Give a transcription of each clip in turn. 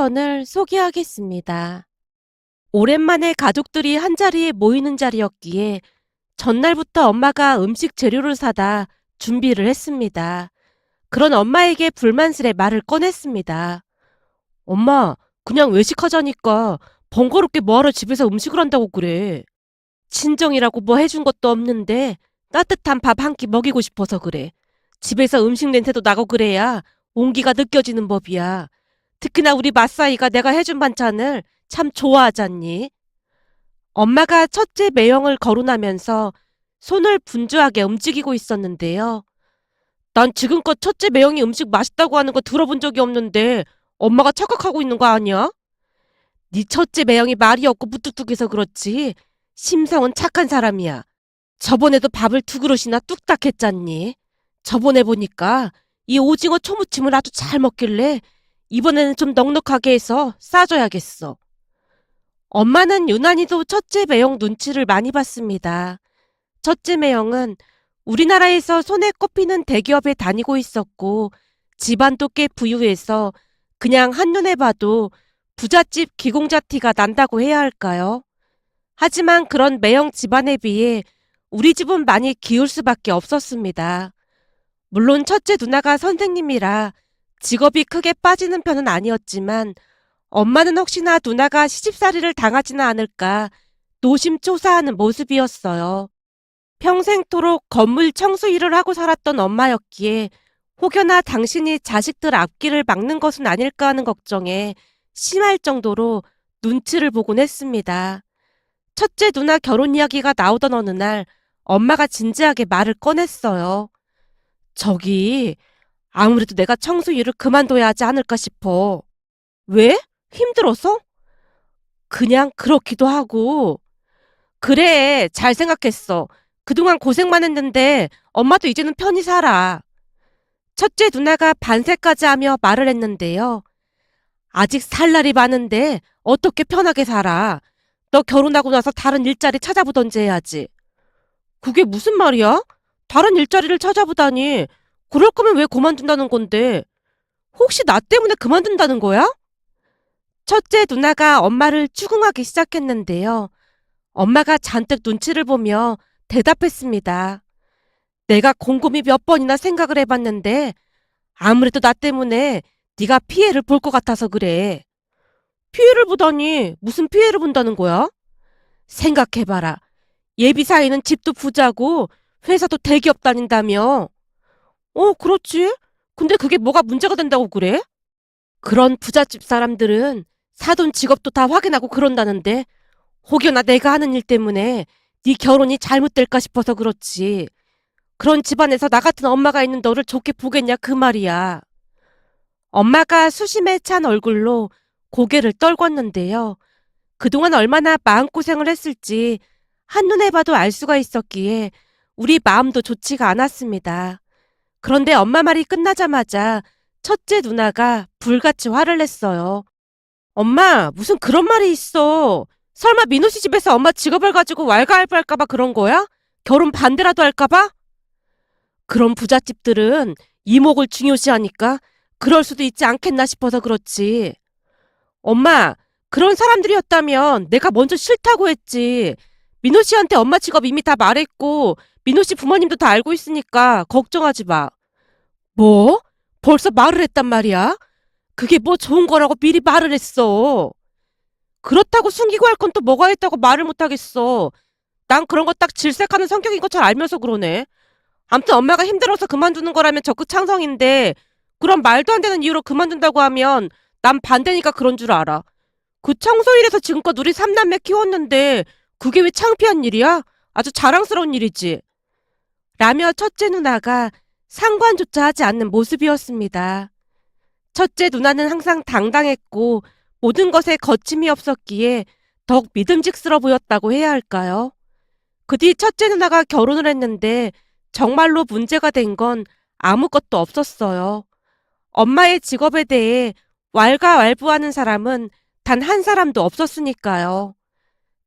사연을 소개하겠습니다. 오랜만에 가족들이 한자리에 모이는 자리였기에 전날부터 엄마가 음식 재료를 사다 준비를 했습니다. 그런 엄마에게 불만스레 말을 꺼냈습니다. 엄마, 그냥 외식하자니까 번거롭게 뭐하러 집에서 음식을 한다고 그래. 친정이라고 뭐 해준 것도 없는데 따뜻한 밥 한 끼 먹이고 싶어서 그래. 집에서 음식 냄새도 나고 그래야 온기가 느껴지는 법이야. 특히나 우리 맞사이가 내가 해준 반찬을 참 좋아하잖니. 엄마가 첫째 매형을 거론하면서 손을 분주하게 움직이고 있었는데요. 난 지금껏 첫째 매형이 음식 맛있다고 하는 거 들어본 적이 없는데 엄마가 착각하고 있는 거 아니야? 네 첫째 매형이 말이 없고 무뚝뚝해서 그렇지 심성은 착한 사람이야. 저번에도 밥을 2그릇이나 뚝딱 했잖니. 저번에 보니까 이 오징어 초무침을 아주 잘 먹길래 이번에는 좀 넉넉하게 해서 싸줘야겠어. 엄마는 유난히도 첫째 매형 눈치를 많이 봤습니다. 첫째 매형은 우리나라에서 손에 꼽히는 대기업에 다니고 있었고 집안도 꽤 부유해서 그냥 한눈에 봐도 부잣집 기공자 티가 난다고 해야 할까요? 하지만 그런 매형 집안에 비해 우리 집은 많이 기울 수밖에 없었습니다. 물론 첫째 누나가 선생님이라 직업이 크게 빠지는 편은 아니었지만 엄마는 혹시나 누나가 시집살이를 당하지는 않을까 노심초사하는 모습이었어요. 평생토록 건물 청소 일을 하고 살았던 엄마였기에 혹여나 당신이 자식들 앞길을 막는 것은 아닐까 하는 걱정에 심할 정도로 눈치를 보곤 했습니다. 첫째 누나 결혼 이야기가 나오던 어느 날 엄마가 진지하게 말을 꺼냈어요. 저기 아무래도 내가 청소 일을 그만둬야 하지 않을까 싶어. 왜? 힘들어서? 그냥 그렇기도 하고. 그래, 잘 생각했어. 그동안 고생만 했는데 엄마도 이제는 편히 살아. 첫째 누나가 반세까지 하며 말을 했는데요. 아직 살 날이 많은데 어떻게 편하게 살아. 너 결혼하고 나서 다른 일자리 찾아보던지 해야지. 그게 무슨 말이야? 다른 일자리를 찾아보다니. 그럴 거면 왜 그만둔다는 건데. 혹시 나 때문에 그만둔다는 거야? 첫째 누나가 엄마를 추궁하기 시작했는데요. 엄마가 잔뜩 눈치를 보며 대답했습니다. 내가 곰곰이 몇 번이나 생각을 해봤는데 아무래도 나 때문에 네가 피해를 볼 것 같아서 그래. 피해를 보다니 무슨 피해를 본다는 거야? 생각해봐라. 예비 사이는 집도 부자고 회사도 대기업 다닌다며. 그렇지. 근데 그게 뭐가 문제가 된다고 그래? 그런 부잣집 사람들은 사돈 직업도 다 확인하고 그런다는데 혹여나 내가 하는 일 때문에 네 결혼이 잘못될까 싶어서 그렇지. 그런 집안에서 나 같은 엄마가 있는 너를 좋게 보겠냐 그 말이야. 엄마가 수심에 찬 얼굴로 고개를 떨궜는데요. 그동안 얼마나 마음고생을 했을지 한눈에 봐도 알 수가 있었기에 우리 마음도 좋지가 않았습니다. 그런데 엄마 말이 끝나자마자 첫째 누나가 불같이 화를 냈어요. 엄마, 무슨 그런 말이 있어. 설마 민호 씨 집에서 엄마 직업을 가지고 왈가왈부할까봐 그런 거야? 결혼 반대라도 할까봐? 그런 부잣집들은 이목을 중요시하니까 그럴 수도 있지 않겠나 싶어서 그렇지. 엄마, 그런 사람들이었다면 내가 먼저 싫다고 했지. 민호 씨한테 엄마 직업 이미 다 말했고 민호 씨 부모님도 다 알고 있으니까 걱정하지 마. 뭐? 벌써 말을 했단 말이야? 그게 뭐 좋은 거라고 미리 말을 했어. 그렇다고 숨기고 할 건 또 뭐가 있다고 말을 못하겠어. 난 그런 거 딱 질색하는 성격인 거 잘 알면서 그러네. 암튼 엄마가 힘들어서 그만두는 거라면 적극 찬성인데 그런 말도 안 되는 이유로 그만둔다고 하면 난 반대니까 그런 줄 알아. 그 청소일에서 지금껏 우리 삼남매 키웠는데 그게 왜 창피한 일이야? 아주 자랑스러운 일이지. 라며 첫째 누나가 상관조차 하지 않는 모습이었습니다. 첫째 누나는 항상 당당했고 모든 것에 거침이 없었기에 더욱 믿음직스러 보였다고 해야 할까요? 그 뒤 첫째 누나가 결혼을 했는데 정말로 문제가 된 건 아무것도 없었어요. 엄마의 직업에 대해 왈가왈부하는 사람은 단 한 사람도 없었으니까요.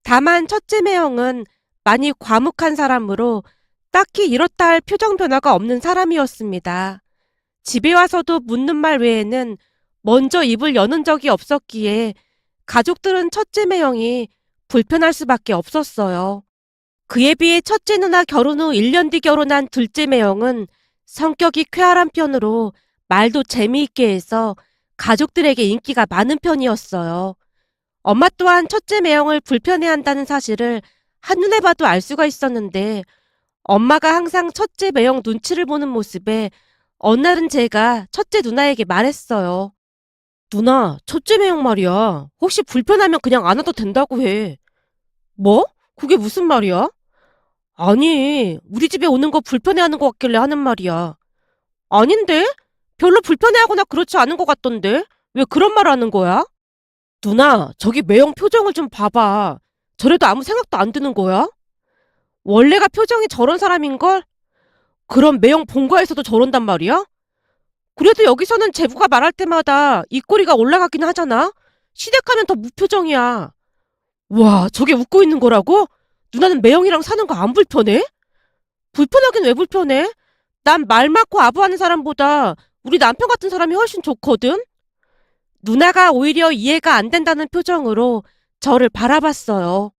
다만 첫째 매형은 많이 과묵한 사람으로 딱히 이렇다 할 표정 변화가 없는 사람이었습니다. 집에 와서도 묻는 말 외에는 먼저 입을 여는 적이 없었기에 가족들은 첫째 매형이 불편할 수밖에 없었어요. 그에 비해 첫째 누나 결혼 후 1년 뒤 결혼한 둘째 매형은 성격이 쾌활한 편으로 말도 재미있게 해서 가족들에게 인기가 많은 편이었어요. 엄마 또한 첫째 매형을 불편해한다는 사실을 한눈에 봐도 알 수가 있었는데 엄마가 항상 첫째 매형 눈치를 보는 모습에 어느 날은 제가 첫째 누나에게 말했어요. 누나, 첫째 매형 말이야. 혹시 불편하면 그냥 안 와도 된다고 해. 뭐? 그게 무슨 말이야? 아니, 우리 집에 오는 거 불편해하는 것 같길래 하는 말이야. 아닌데? 별로 불편해하거나 그렇지 않은 것 같던데? 왜 그런 말 하는 거야? 누나, 저기 매형 표정을 좀 봐봐. 저래도 아무 생각도 안 드는 거야? 원래가 표정이 저런 사람인걸? 그럼 매형 본가에서도 저런단 말이야? 그래도 여기서는 제부가 말할 때마다 입꼬리가 올라가긴 하잖아? 시댁하면 더 무표정이야. 와, 저게 웃고 있는 거라고? 누나는 매형이랑 사는 거 안 불편해? 불편하긴 왜 불편해? 난 말 많고 아부하는 사람보다 우리 남편 같은 사람이 훨씬 좋거든? 누나가 오히려 이해가 안 된다는 표정으로 저를 바라봤어요.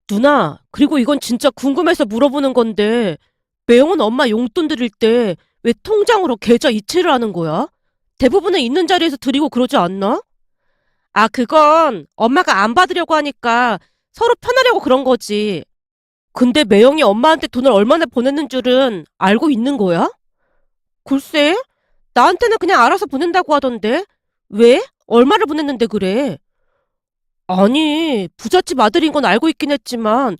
누나, 그리고 이건 진짜 궁금해서 물어보는 건데, 매형은 엄마 용돈 드릴 때 왜 통장으로 계좌 이체를 하는 거야? 대부분은 있는 자리에서 드리고 그러지 않나? 아, 그건 엄마가 안 받으려고 하니까 서로 편하려고 그런 거지. 근데 매형이 엄마한테 돈을 얼마나 보냈는 줄은 알고 있는 거야? 글쎄, 나한테는 그냥 알아서 보낸다고 하던데. 왜? 얼마를 보냈는데 그래? 아니, 부잣집 아들인 건 알고 있긴 했지만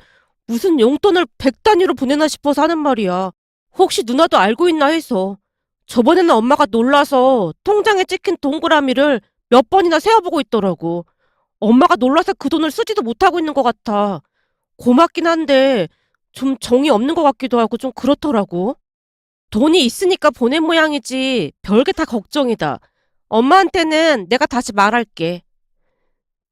무슨 용돈을 100단위로 보내나 싶어서 하는 말이야. 혹시 누나도 알고 있나 해서. 저번에는 엄마가 놀라서 통장에 찍힌 동그라미를 몇 번이나 세어보고 있더라고. 엄마가 놀라서 그 돈을 쓰지도 못하고 있는 것 같아. 고맙긴 한데 좀 정이 없는 것 같기도 하고 좀 그렇더라고. 돈이 있으니까 보낸 모양이지 별게 다 걱정이다. 엄마한테는 내가 다시 말할게.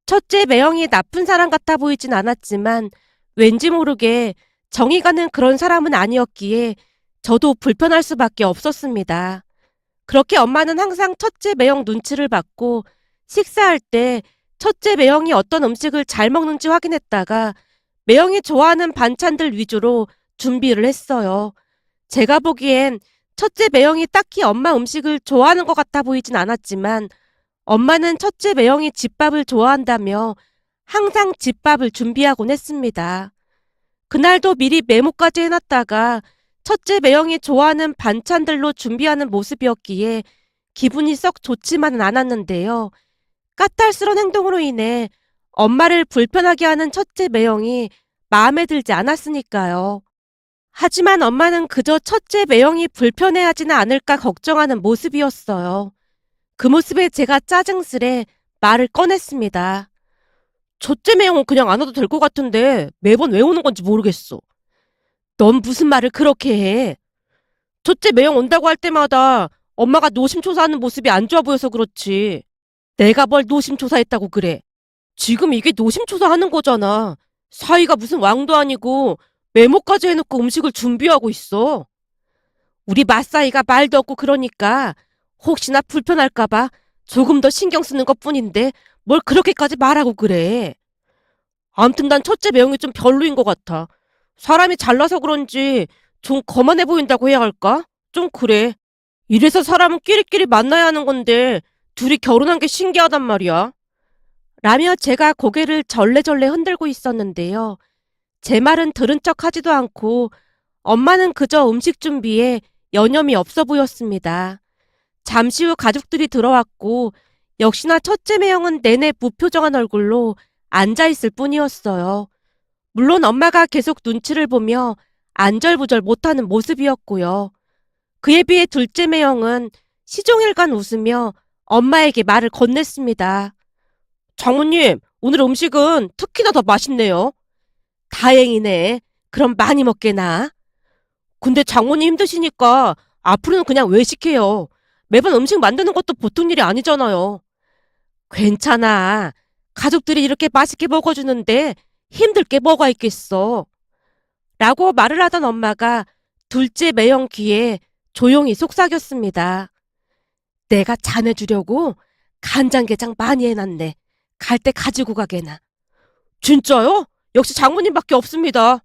첫째 매형이 나쁜 사람 같아 보이진 않았지만 왠지 모르게 정이 가는 그런 사람은 아니었기에 저도 불편할 수밖에 없었습니다. 그렇게 엄마는 항상 첫째 매형 눈치를 받고 식사할 때 첫째 매형이 어떤 음식을 잘 먹는지 확인했다가 매형이 좋아하는 반찬들 위주로 준비를 했어요. 제가 보기엔 첫째 매형이 딱히 엄마 음식을 좋아하는 것 같아 보이진 않았지만 엄마는 첫째 매형이 집밥을 좋아한다며 항상 집밥을 준비하곤 했습니다. 그날도 미리 메모까지 해놨다가 첫째 매형이 좋아하는 반찬들로 준비하는 모습이었기에 기분이 썩 좋지만은 않았는데요. 까탈스러운 행동으로 인해 엄마를 불편하게 하는 첫째 매형이 마음에 들지 않았으니까요. 하지만 엄마는 그저 첫째 매형이 불편해하지는 않을까 걱정하는 모습이었어요. 그 모습에 제가 짜증스레 말을 꺼냈습니다. 첫째 매형은 그냥 안 와도 될 것 같은데 매번 왜 오는 건지 모르겠어. 넌 무슨 말을 그렇게 해? 첫째 매형 온다고 할 때마다 엄마가 노심초사하는 모습이 안 좋아 보여서 그렇지. 내가 뭘 노심초사했다고 그래. 지금 이게 노심초사하는 거잖아. 사위가 무슨 왕도 아니고 메모까지 해놓고 음식을 준비하고 있어. 우리 맞사이가 말도 없고 그러니까 혹시나 불편할까봐 조금 더 신경 쓰는 것뿐인데 뭘 그렇게까지 말하고 그래. 암튼 난 첫째 매형이 좀 별로인 것 같아. 사람이 잘나서 그런지 좀 거만해 보인다고 해야 할까? 좀 그래. 이래서 사람은 끼리끼리 만나야 하는 건데 둘이 결혼한 게 신기하단 말이야. 라며 제가 고개를 절레절레 흔들고 있었는데요. 제 말은 들은 척 하지도 않고 엄마는 그저 음식 준비에 여념이 없어 보였습니다. 잠시 후 가족들이 들어왔고 역시나 첫째 매형은 내내 무표정한 얼굴로 앉아있을 뿐이었어요. 물론 엄마가 계속 눈치를 보며 안절부절 못하는 모습이었고요. 그에 비해 둘째 매형은 시종일관 웃으며 엄마에게 말을 건넸습니다. 장모님, 오늘 음식은 특히나 더 맛있네요. 다행이네. 그럼 많이 먹게나. 근데 장모님 힘드시니까 앞으로는 그냥 외식해요. 매번 음식 만드는 것도 보통 일이 아니잖아요. 괜찮아. 가족들이 이렇게 맛있게 먹어주는데 힘들 게 뭐가 있겠어. 라고 말을 하던 엄마가 둘째 매형 귀에 조용히 속삭였습니다. 내가 자네 주려고 간장게장 많이 해놨네. 갈 때 가지고 가게나. 진짜요? 역시 장모님밖에 없습니다.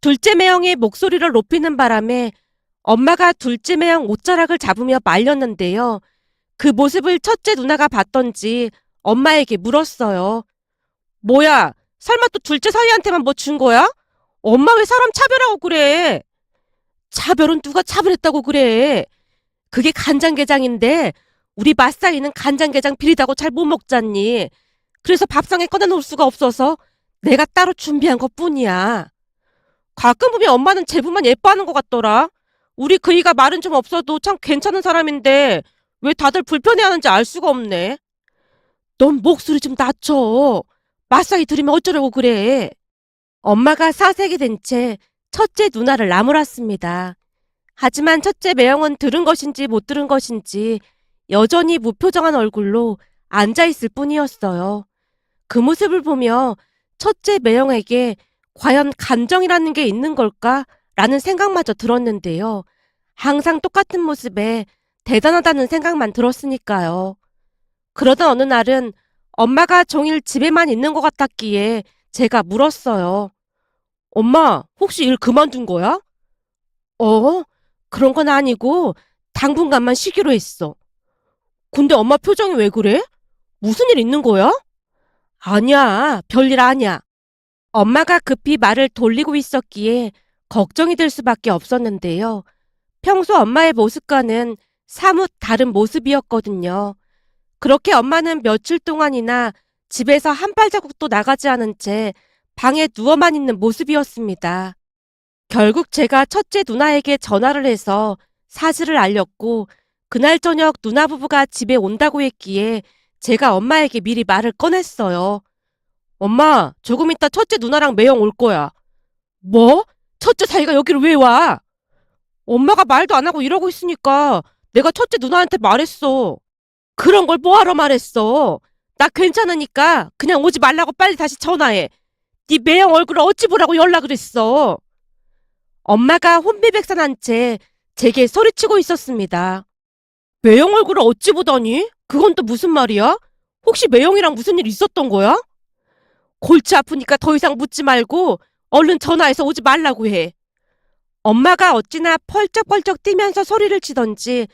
둘째 매형이 목소리를 높이는 바람에 엄마가 둘째 매형 옷자락을 잡으며 말렸는데요. 그 모습을 첫째 누나가 봤던지 엄마에게 물었어요. 뭐야? 설마 또 둘째 사위한테만 뭐 준 거야? 엄마 왜 사람 차별하고 그래? 차별은 누가 차별했다고 그래? 그게 간장게장인데 우리 맛사이는 간장게장 비리다고 잘 못 먹잖니. 그래서 밥상에 꺼내놓을 수가 없어서 내가 따로 준비한 것뿐이야. 가끔 보면 엄마는 제부만 예뻐하는 것 같더라. 우리 그이가 말은 좀 없어도 참 괜찮은 사람인데 왜 다들 불편해하는지 알 수가 없네. 넌 목소리 좀 낮춰. 맞사이 들으면 어쩌려고 그래. 엄마가 사색이 된 채 첫째 누나를 나무랐습니다. 하지만 첫째 매형은 들은 것인지 못 들은 것인지 여전히 무표정한 얼굴로 앉아있을 뿐이었어요. 그 모습을 보며 첫째 매형에게 과연 감정이라는 게 있는 걸까? 라는 생각마저 들었는데요. 항상 똑같은 모습에 대단하다는 생각만 들었으니까요. 그러던 어느 날은 엄마가 종일 집에만 있는 것 같았기에 제가 물었어요. 엄마, 혹시 일 그만둔 거야? 어? 그런 건 아니고 당분간만 쉬기로 했어. 근데 엄마 표정이 왜 그래? 무슨 일 있는 거야? 아니야, 별일 아니야. 엄마가 급히 말을 돌리고 있었기에 걱정이 될 수밖에 없었는데요. 평소 엄마의 모습과는 사뭇 다른 모습이었거든요. 그렇게 엄마는 며칠 동안이나 집에서 한 발자국도 나가지 않은 채 방에 누워만 있는 모습이었습니다. 결국 제가 첫째 누나에게 전화를 해서 사실을 알렸고 그날 저녁 누나 부부가 집에 온다고 했기에 제가 엄마에게 미리 말을 꺼냈어요. 엄마, 조금 있다 첫째 누나랑 매형 올 거야. 뭐? 첫째 사이가 여기를 왜 와? 엄마가 말도 안 하고 이러고 있으니까 내가 첫째 누나한테 말했어. 그런 걸 뭐하러 말했어? 나 괜찮으니까 그냥 오지 말라고 빨리 다시 전화해. 네 매형 얼굴을 어찌 보라고 연락을 했어. 엄마가 혼비백산한 채 제게 소리치고 있었습니다. 매형 얼굴을 어찌 보다니? 그건 또 무슨 말이야? 혹시 매형이랑 무슨 일 있었던 거야? 골치 아프니까 더 이상 묻지 말고 얼른 전화해서 오지 말라고 해. 엄마가 어찌나 펄쩍펄쩍 뛰면서 소리를 치던지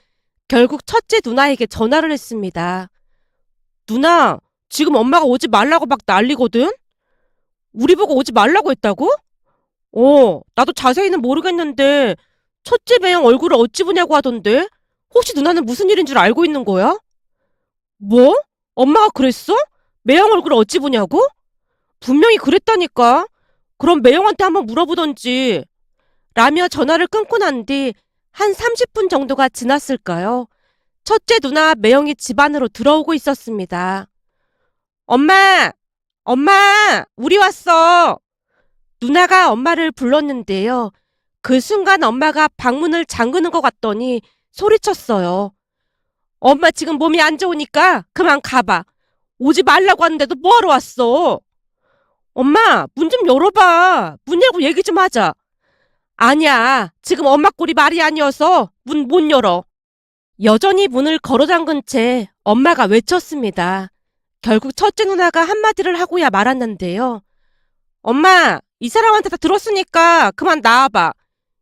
결국 첫째 누나에게 전화를 했습니다. 누나, 지금 엄마가 오지 말라고 막 난리거든? 우리 보고 오지 말라고 했다고? 나도 자세히는 모르겠는데 첫째 매형 얼굴을 어찌 보냐고 하던데 혹시 누나는 무슨 일인 줄 알고 있는 거야? 뭐? 엄마가 그랬어? 매형 얼굴을 어찌 보냐고? 분명히 그랬다니까. 그럼 매형한테 한번 물어보던지. 라며 전화를 끊고 난 뒤 한 30분 정도가 지났을까요? 첫째 누나 매형이 집 안으로 들어오고 있었습니다. 엄마! 엄마! 우리 왔어! 누나가 엄마를 불렀는데요. 그 순간 엄마가 방문을 잠그는 것 같더니 소리쳤어요. 엄마 지금 몸이 안 좋으니까 그만 가봐. 오지 말라고 하는데도 뭐하러 왔어? 엄마, 문 좀 열어봐. 문 열고 얘기 좀 하자. 아니야. 지금 엄마 꼴이 말이 아니어서 문 못 열어. 여전히 문을 걸어 잠근 채 엄마가 외쳤습니다. 결국 첫째 누나가 한마디를 하고야 말았는데요. 엄마, 이 사람한테 다 들었으니까 그만 나와봐.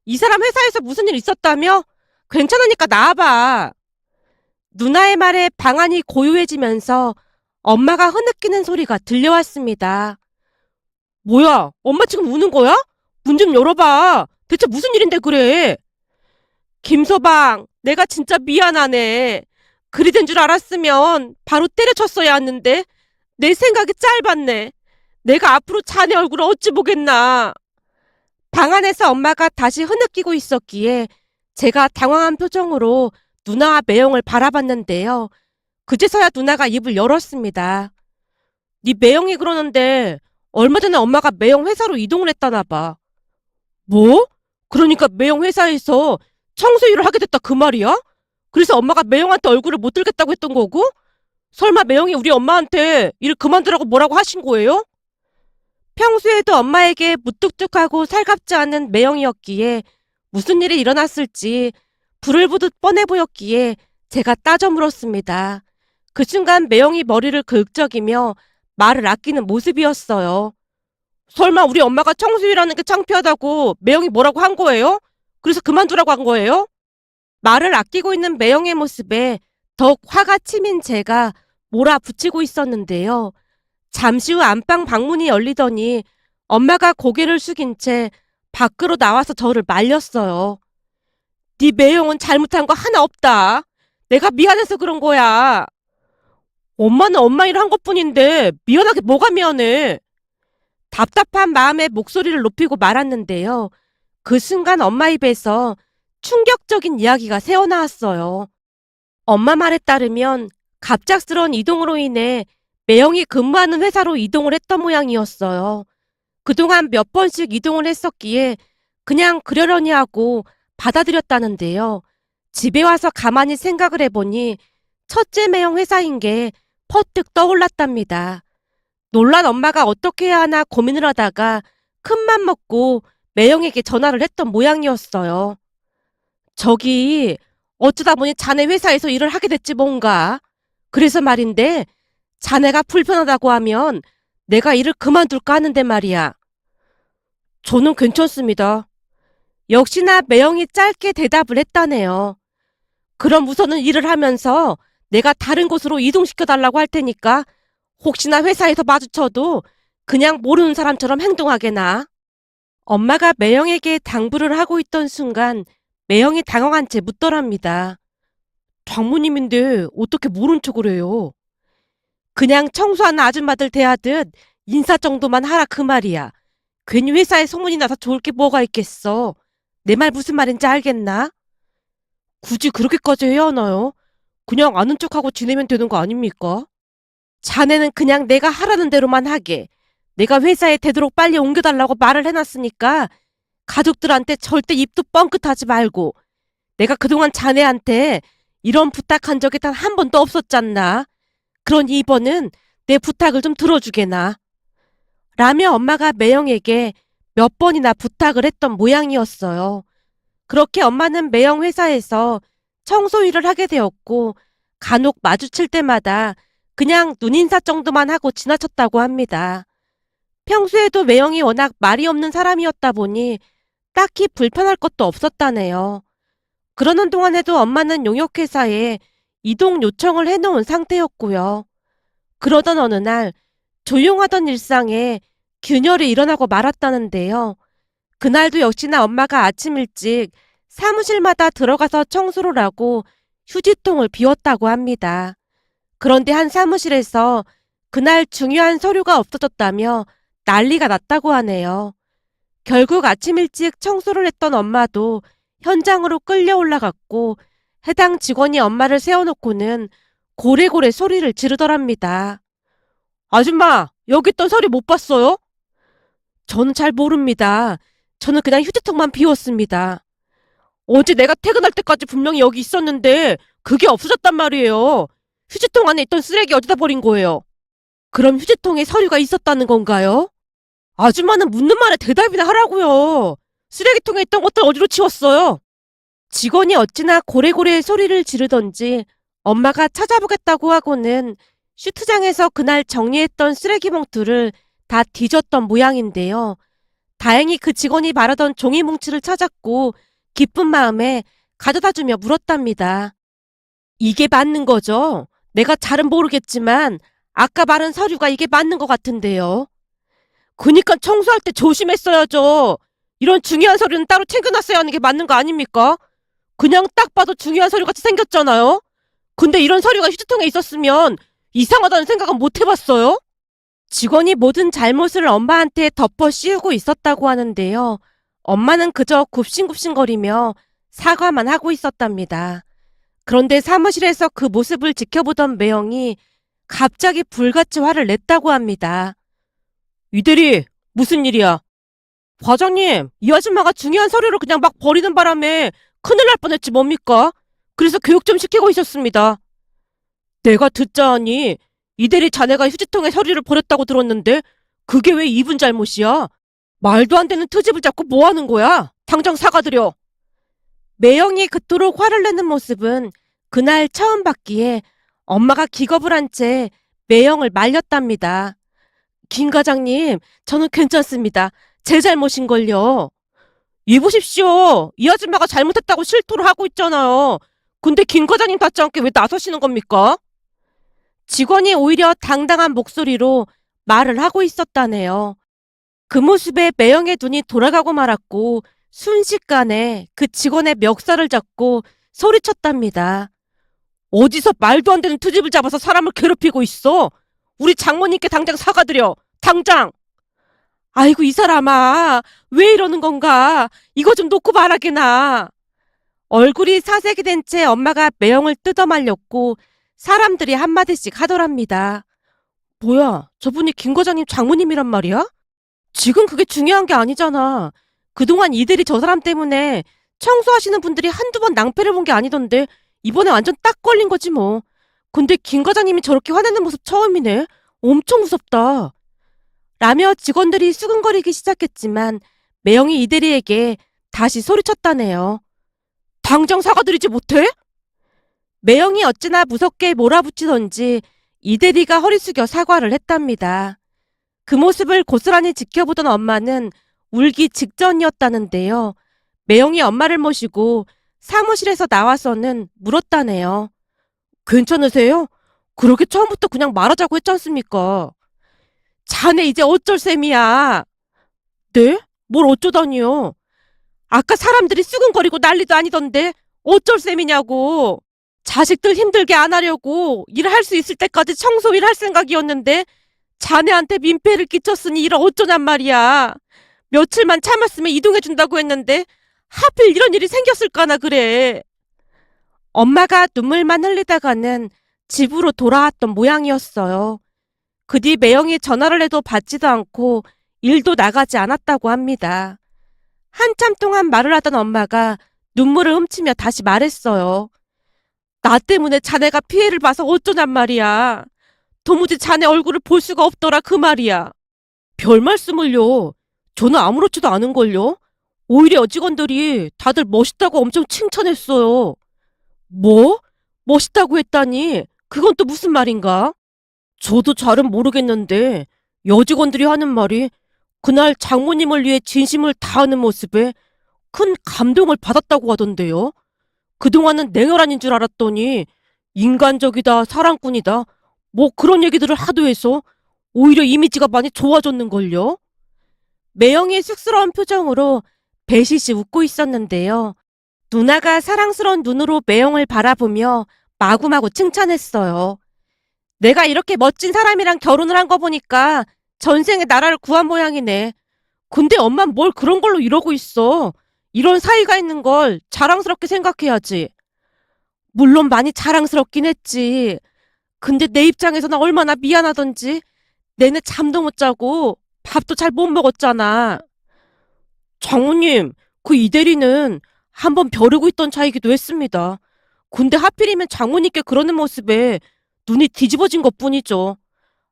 이 사람 회사에서 무슨 일 있었다며? 괜찮으니까 나와봐. 누나의 말에 방안이 고요해지면서 엄마가 흐느끼는 소리가 들려왔습니다. 뭐야, 엄마 지금 우는 거야? 문 좀 열어봐. 대체 무슨 일인데 그래? 김서방, 내가 진짜 미안하네. 그리 된 줄 알았으면 바로 때려쳤어야 했는데 내 생각이 짧았네. 내가 앞으로 자네 얼굴을 어찌 보겠나. 방 안에서 엄마가 다시 흐느끼고 있었기에 제가 당황한 표정으로 누나와 매형을 바라봤는데요. 그제서야 누나가 입을 열었습니다. 네 매형이 그러는데 얼마 전에 엄마가 매형 회사로 이동을 했다나 봐. 뭐? 그러니까 매형 회사에서 청소 일을 하게 됐다 그 말이야? 그래서 엄마가 매형한테 얼굴을 못 들겠다고 했던 거고? 설마 매형이 우리 엄마한테 일 그만두라고 뭐라고 하신 거예요? 평소에도 엄마에게 무뚝뚝하고 살갑지 않은 매형이었기에 무슨 일이 일어났을지 불을 보듯 뻔해 보였기에 제가 따져 물었습니다. 그 순간 매형이 머리를 긁적이며 말을 아끼는 모습이었어요. 설마 우리 엄마가 청소일하는 게 창피하다고 매형이 뭐라고 한 거예요? 그래서 그만두라고 한 거예요? 말을 아끼고 있는 매형의 모습에 더욱 화가 치민 제가 몰아붙이고 있었는데요. 잠시 후 안방 방문이 열리더니 엄마가 고개를 숙인 채 밖으로 나와서 저를 말렸어요. 네 매형은 잘못한 거 하나 없다. 내가 미안해서 그런 거야. 엄마는 엄마 일 한 것뿐인데 미안하게 뭐가 미안해. 답답한 마음에 목소리를 높이고 말았는데요. 그 순간 엄마 입에서 충격적인 이야기가 새어나왔어요. 엄마 말에 따르면 갑작스러운 이동으로 인해 매형이 근무하는 회사로 이동을 했던 모양이었어요. 그동안 몇 번씩 이동을 했었기에 그냥 그러려니 하고 받아들였다는데요. 집에 와서 가만히 생각을 해보니 첫째 매형 회사인 게 퍼뜩 떠올랐답니다. 놀란 엄마가 어떻게 해야 하나 고민을 하다가 큰맘 먹고 매형에게 전화를 했던 모양이었어요. 저기 어쩌다 보니 자네 회사에서 일을 하게 됐지 뭔가. 그래서 말인데 자네가 불편하다고 하면 내가 일을 그만둘까 하는데 말이야. 저는 괜찮습니다. 역시나 매형이 짧게 대답을 했다네요. 그럼 우선은 일을 하면서 내가 다른 곳으로 이동시켜달라고 할 테니까 혹시나 회사에서 마주쳐도 그냥 모르는 사람처럼 행동하게나. 엄마가 매형에게 당부를 하고 있던 순간 매형이 당황한 채 묻더랍니다. 장모님인데 어떻게 모른 척을 해요? 그냥 청소하는 아줌마들 대하듯 인사 정도만 하라 그 말이야. 괜히 회사에 소문이 나서 좋을 게 뭐가 있겠어. 내 말 무슨 말인지 알겠나? 굳이 그렇게까지 해야 하나요? 그냥 아는 척하고 지내면 되는 거 아닙니까? 자네는 그냥 내가 하라는 대로만 하게. 내가 회사에 되도록 빨리 옮겨달라고 말을 해놨으니까 가족들한테 절대 입도 뻥끗하지 말고. 내가 그동안 자네한테 이런 부탁한 적이 단 한 번도 없었잖나. 그러니 이번은 내 부탁을 좀 들어주게나. 라며 엄마가 매형에게 몇 번이나 부탁을 했던 모양이었어요. 그렇게 엄마는 매형 회사에서 청소 일을 하게 되었고 간혹 마주칠 때마다 그냥 눈인사 정도만 하고 지나쳤다고 합니다. 평소에도 매형이 워낙 말이 없는 사람이었다 보니 딱히 불편할 것도 없었다네요. 그러는 동안에도 엄마는 용역회사에 이동 요청을 해놓은 상태였고요. 그러던 어느 날 조용하던 일상에 균열이 일어나고 말았다는데요. 그날도 역시나 엄마가 아침 일찍 사무실마다 들어가서 청소를 하고 휴지통을 비웠다고 합니다. 그런데 한 사무실에서 그날 중요한 서류가 없어졌다며 난리가 났다고 하네요. 결국 아침 일찍 청소를 했던 엄마도 현장으로 끌려 올라갔고 해당 직원이 엄마를 세워놓고는 고래고래 소리를 지르더랍니다. 아줌마, 여기 있던 서류 못 봤어요? 저는 잘 모릅니다. 저는 그냥 휴지통만 비웠습니다. 어제 내가 퇴근할 때까지 분명히 여기 있었는데 그게 없어졌단 말이에요. 휴지통 안에 있던 쓰레기 어디다 버린 거예요? 그럼 휴지통에 서류가 있었다는 건가요? 아줌마는 묻는 말에 대답이나 하라고요. 쓰레기통에 있던 것들 어디로 치웠어요? 직원이 어찌나 고래고래 소리를 지르던지 엄마가 찾아보겠다고 하고는 슈트장에서 그날 정리했던 쓰레기 봉투를 다 뒤졌던 모양인데요. 다행히 그 직원이 말하던 종이 뭉치를 찾았고 기쁜 마음에 가져다주며 물었답니다. 이게 맞는 거죠? 내가 잘은 모르겠지만 아까 말한 서류가 이게 맞는 것 같은데요. 그니까 청소할 때 조심했어야죠. 이런 중요한 서류는 따로 챙겨놨어야 하는 게 맞는 거 아닙니까? 그냥 딱 봐도 중요한 서류 같이 생겼잖아요. 근데 이런 서류가 휴지통에 있었으면 이상하다는 생각은 못 해봤어요? 직원이 모든 잘못을 엄마한테 덮어 씌우고 있었다고 하는데요. 엄마는 그저 굽신굽신거리며 사과만 하고 있었답니다. 그런데 사무실에서 그 모습을 지켜보던 매형이 갑자기 불같이 화를 냈다고 합니다. 이대리, 무슨 일이야? 과장님, 이 아줌마가 중요한 서류를 그냥 막 버리는 바람에 큰일 날 뻔했지 뭡니까? 그래서 교육 좀 시키고 있었습니다. 내가 듣자 하니 이대리 자네가 휴지통에 서류를 버렸다고 들었는데 그게 왜 이분 잘못이야? 말도 안 되는 트집을 잡고 뭐 하는 거야? 당장 사과드려. 매형이 그토록 화를 내는 모습은 그날 처음 봤기에 엄마가 기겁을 한 채 매형을 말렸답니다. 김 과장님, 저는 괜찮습니다. 제 잘못인걸요. 이보십시오. 이 아줌마가 잘못했다고 실토를 하고 있잖아요. 근데 김 과장님 닿지 않게 왜 나서시는 겁니까? 직원이 오히려 당당한 목소리로 말을 하고 있었다네요. 그 모습에 매형의 눈이 돌아가고 말았고 순식간에 그 직원의 멱살을 잡고 소리쳤답니다. 어디서 말도 안 되는 트집을 잡아서 사람을 괴롭히고 있어? 우리 장모님께 당장 사과드려. 당장! 아이고 이 사람아. 왜 이러는 건가? 이거 좀 놓고 말하게나. 얼굴이 사색이 된 채 엄마가 매형을 뜯어 말렸고 사람들이 한마디씩 하더랍니다. 뭐야, 저분이 김 과장님 장모님이란 말이야? 지금 그게 중요한 게 아니잖아. 그동안 이들이 저 사람 때문에 청소하시는 분들이 한두 번 낭패를 본 게 아니던데 이번에 완전 딱 걸린 거지 뭐. 근데 김 과장님이 저렇게 화내는 모습 처음이네. 엄청 무섭다. 라며 직원들이 수근거리기 시작했지만 매형이 이대리에게 다시 소리쳤다네요. 당장 사과드리지 못해? 매형이 어찌나 무섭게 몰아붙이던지 이대리가 허리 숙여 사과를 했답니다. 그 모습을 고스란히 지켜보던 엄마는 울기 직전이었다는데요. 매형이 엄마를 모시고 사무실에서 나와서는 물었다네요. 괜찮으세요? 그렇게 처음부터 그냥 말하자고 했지 않습니까? 자네 이제 어쩔 셈이야. 네? 뭘 어쩌다니요? 아까 사람들이 수근거리고 난리도 아니던데 어쩔 셈이냐고. 자식들 힘들게 안 하려고 일할 수 있을 때까지 청소 일 할 생각이었는데 자네한테 민폐를 끼쳤으니 이를 어쩌냔 말이야. 며칠만 참았으면 이동해준다고 했는데 하필 이런 일이 생겼을까나 그래. 엄마가 눈물만 흘리다가는 집으로 돌아왔던 모양이었어요. 그 뒤 매형이 전화를 해도 받지도 않고 일도 나가지 않았다고 합니다. 한참 동안 말을 하던 엄마가 눈물을 훔치며 다시 말했어요. 나 때문에 자네가 피해를 봐서 어쩌냔 말이야. 도무지 자네 얼굴을 볼 수가 없더라 그 말이야. 별 말씀을요. 저는 아무렇지도 않은걸요. 오히려 직원들이 다들 멋있다고 엄청 칭찬했어요. 뭐? 멋있다고 했다니? 그건 또 무슨 말인가? 저도 잘은 모르겠는데 여직원들이 하는 말이 그날 장모님을 위해 진심을 다하는 모습에 큰 감동을 받았다고 하던데요. 그동안은 냉혈한인 줄 알았더니 인간적이다, 사랑꾼이다, 뭐 그런 얘기들을 하도 해서 오히려 이미지가 많이 좋아졌는걸요. 매형이 쑥스러운 표정으로 배시시 웃고 있었는데요. 누나가 사랑스러운 눈으로 매형을 바라보며 마구마구 칭찬했어요. 내가 이렇게 멋진 사람이랑 결혼을 한 거 보니까 전생에 나라를 구한 모양이네. 근데 엄만 뭘 그런 걸로 이러고 있어. 이런 사이가 있는 걸 자랑스럽게 생각해야지. 물론 많이 자랑스럽긴 했지. 근데 내 입장에서는 얼마나 미안하던지 내내 잠도 못 자고 밥도 잘 못 먹었잖아. 장모님, 그 이대리는 한번 벼르고 있던 차이기도 했습니다. 근데 하필이면 장모님께 그러는 모습에 눈이 뒤집어진 것뿐이죠.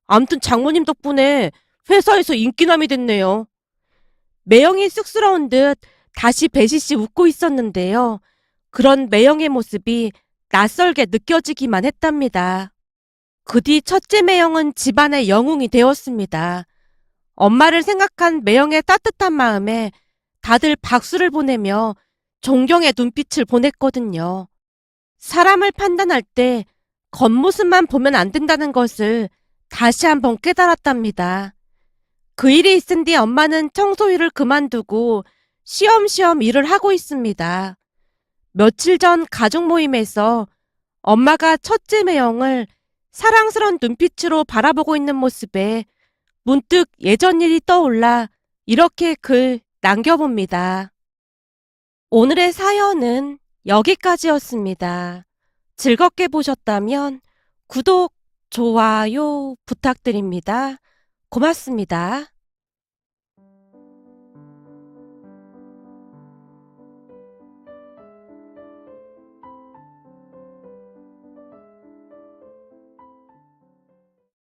암튼 장모님 덕분에 회사에서 인기남이 됐네요. 매형이 쑥스러운 듯 다시 배시씨 웃고 있었는데요. 그런 매형의 모습이 낯설게 느껴지기만 했답니다. 그 뒤 첫째 매형은 집안의 영웅이 되었습니다. 엄마를 생각한 매형의 따뜻한 마음에 다들 박수를 보내며 존경의 눈빛을 보냈거든요. 사람을 판단할 때 겉모습만 보면 안 된다는 것을 다시 한번 깨달았답니다. 그 일이 있은 뒤 엄마는 청소일을 그만두고 쉬엄쉬엄 일을 하고 있습니다. 며칠 전 가족 모임에서 엄마가 첫째 매형을 사랑스러운 눈빛으로 바라보고 있는 모습에 문득 예전 일이 떠올라 이렇게 글 남겨봅니다. 오늘의 사연은 여기까지였습니다. 즐겁게 보셨다면 구독, 좋아요 부탁드립니다. 고맙습니다.